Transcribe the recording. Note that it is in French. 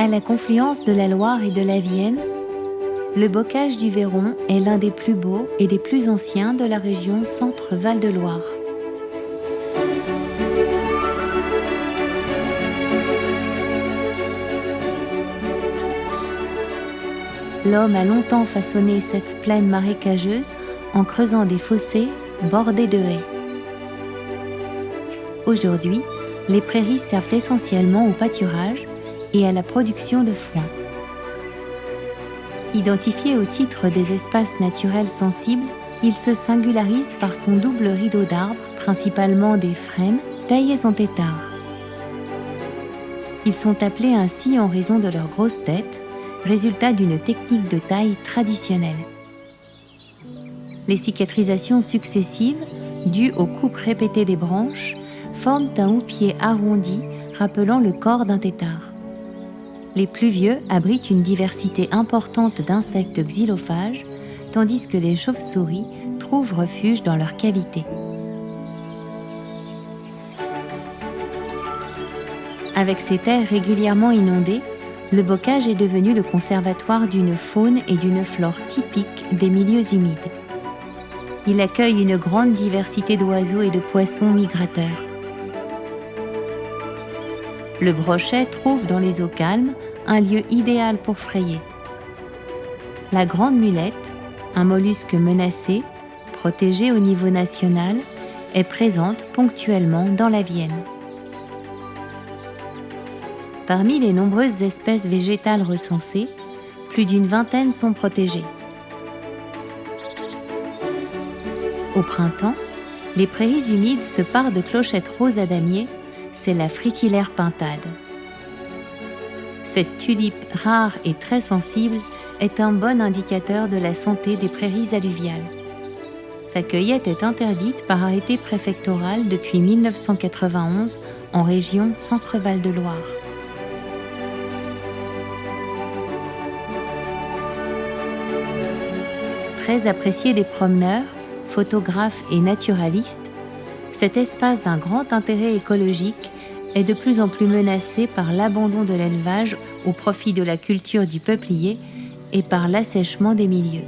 À la confluence de la Loire et de la Vienne, le bocage du Véron est l'un des plus beaux et des plus anciens de la région Centre-Val de Loire. L'homme a longtemps façonné cette plaine marécageuse en creusant des fossés bordés de haies. Aujourd'hui, les prairies servent essentiellement au pâturage et à la production de foin. Identifié au titre des espaces naturels sensibles, il se singularise par son double rideau d'arbres, principalement des frênes, taillés en tétard. Ils sont appelés ainsi en raison de leur grosse tête, résultat d'une technique de taille traditionnelle. Les cicatrisations successives, dues aux coupes répétées des branches, forment un houppier arrondi rappelant le corps d'un tétard. Les plus vieux abritent une diversité importante d'insectes xylophages, tandis que les chauves-souris trouvent refuge dans leurs cavités. Avec ses terres régulièrement inondées, le bocage est devenu le conservatoire d'une faune et d'une flore typiques des milieux humides. Il accueille une grande diversité d'oiseaux et de poissons migrateurs. Le brochet trouve dans les eaux calmes un lieu idéal pour frayer. La grande mulette, un mollusque menacé, protégé au niveau national, est présente ponctuellement dans la Vienne. Parmi les nombreuses espèces végétales recensées, plus d'une vingtaine sont protégées. Au printemps, les prairies humides se parent de clochettes roses à damier, c'est la fritillaire pintade. Cette tulipe rare et très sensible est un bon indicateur de la santé des prairies alluviales. Sa cueillette est interdite par arrêté préfectoral depuis 1991 en région Centre-Val de Loire. Très apprécié des promeneurs, photographes et naturalistes, cet espace d'un grand intérêt écologique est de plus en plus menacé par l'abandon de l'élevage au profit de la culture du peuplier et par l'assèchement des milieux.